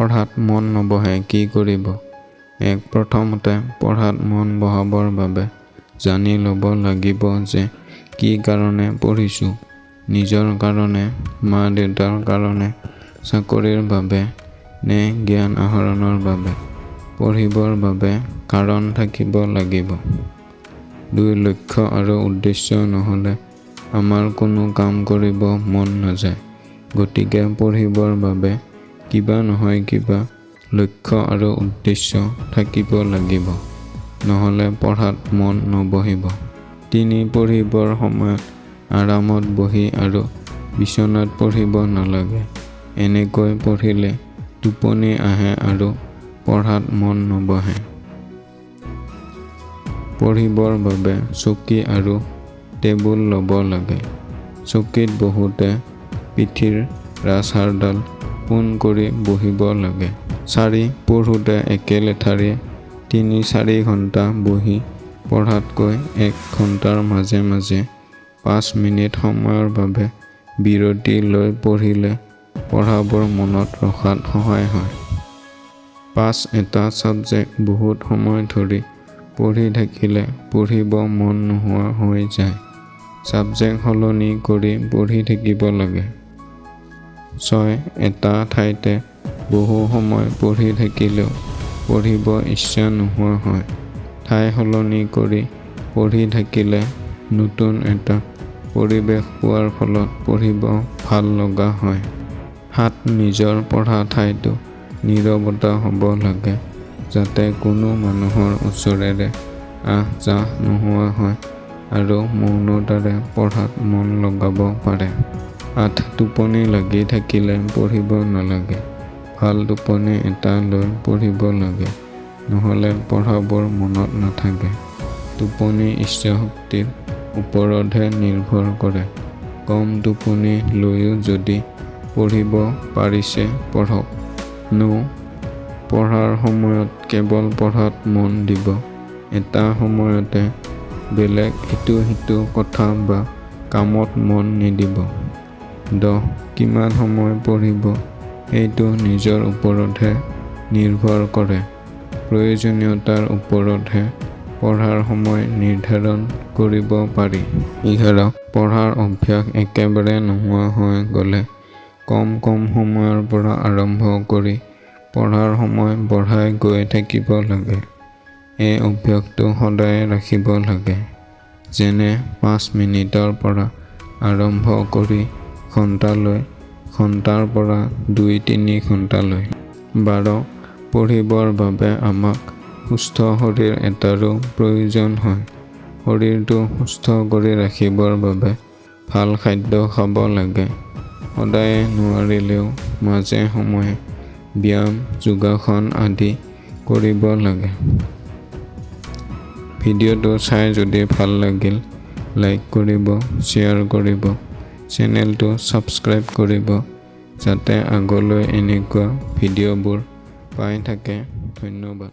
পঢ়াত মন নবহে কি কৰিব? প্ৰথমতে পঢ়াত মন বহাবৰ বাবে জানি ল'ব লাগিব যে কি কাৰণে পঢ়িছোঁ। নিজৰ কাৰণে, মা-দেউতাৰ কাৰণে, চাকৰিৰ বাবে নে জ্ঞান আহৰণৰ বাবে? পঢ়িবৰ বাবে কাৰণ থাকিব লাগিব। 2 লক্ষ্য আৰু উদ্দেশ্য নহ'লে আমাৰ কোনো কাম কৰিব মন নাযায়। গতিকে পঢ়িবৰ বাবে কিবা নহয় কিবা লক্ষ্য আৰু উদ্দেশ্য থাকিব লাগিব। নহ'লে পঢ়াত মন নবহিব। 3 পঢ়িবৰ সময়ত আৰামত বহি আৰু বিচনাত পঢ়িব নালাগে। এনেকৈ পঢ়িলে টোপনি আহে আৰু পঢ়াত মন নবহে। পঢ়িবৰ বাবে চকী আৰু টেবুল ল'ব লাগে। চকীত বহোতে পিঠিৰ ৰাজহাড়ডাল পোন কৰি বহিব লাগে। 4 পঢ়োতে একে লেঠাৰিয়ে 3-4 ঘণ্টা বহি পঢ়াতকৈ 1 ঘণ্টাৰ মাজে মাজে 5 মিনিট সময়ৰ বাবে বিৰতি লৈ পঢ়িলে পঢ়াবোৰ মনত ৰখাত সহায় হয়। 5 এটা ছাবজেক্ট বহুত সময় ধৰি পঢ়ি থাকিলে পঢ়িব মন নোহোৱা হৈ যায়। ছাবজেক্ট সলনি কৰি পঢ়ি থাকিব লাগে। 6 এটা ঠাইতে বহু সময় পঢ়ি থাকিলেও পঢ়িব ইচ্ছা নোহোৱা হয়। ঠাই সলনি কৰি পঢ়ি থাকিলে নতুন এটা পৰিৱেশ পোৱাৰ ফলত পঢ়িব ভাল লগা হয়। 7 নিজৰ পঢ়া ঠাইতো নীৰৱতা হ'ব লাগে যাতে কোনো মানুহৰ ওচৰেৰে আহ-যাহ নোহোৱা হয় আৰু মৌনতাৰে পঢ়াত মন লগাব পাৰে। 8 টোপনি লাগি থাকিলে পঢ়িব নালাগে। ভাল টোপনি এটা লৈ পঢ়িব লাগে। নহ'লে পঢ়াবোৰ মনত নাথাকে। টোপনি ইচ্ছাশক্তিৰ ওপৰতহে নিৰ্ভৰ কৰে। কম টোপনি লৈও যদি পঢ়িব পাৰিছে পঢ়ক। পঢ়াৰ সময়ত কেৱল পঢ়াত মন দিব। এটা সময়তে বেলেগ ইটো-সিটো কথা বা কামত মন নিদিব। 10 কিমান সময় পঢ়িব সেইটো নিজৰ ওপৰতহে নিৰ্ভৰ কৰে। প্ৰয়োজনীয়তাৰ ওপৰতহে পঢ়াৰ সময় নিৰ্ধাৰণ কৰিব পাৰি। 11 পঢ়াৰ অভ্যাস একেবাৰে নোহোৱা হৈ গ'লে কম সময়ৰ পৰা আৰম্ভ কৰি পঢ়াৰ সময় বঢ়াই গৈ থাকিব লাগে। এই অভ্যাসটো সদায় ৰাখিব লাগে। যেনে 5 মিনিটৰ পৰা আৰম্ভ কৰি ঘণ্টালৈ, ঘণ্টাৰ পৰা 2-3 ঘণ্টালৈ। 12 পঢ়িবৰ বাবে আমাক সুস্থ শৰীৰ এটাৰো প্ৰয়োজন হয়। শৰীৰটো সুস্থ কৰি ৰাখিবৰ বাবে ভাল খাদ্য খাব লাগে। সদায়ে নোৱাৰিলেও মাজে সময়ে ব্যায়াম, যোগাসন আদি কৰিব লাগে। ভিডিঅ'টো চাই যদি ভাল লাগিল লাইক কৰিব, শ্বেয়াৰ কৰিব, চেনেলটো ছাবস্ক্ৰাইব কৰিব যাতে আগলৈ এনেকুৱা ভিডিঅ'বোৰ পাই থাকে। ধন্যবাদ।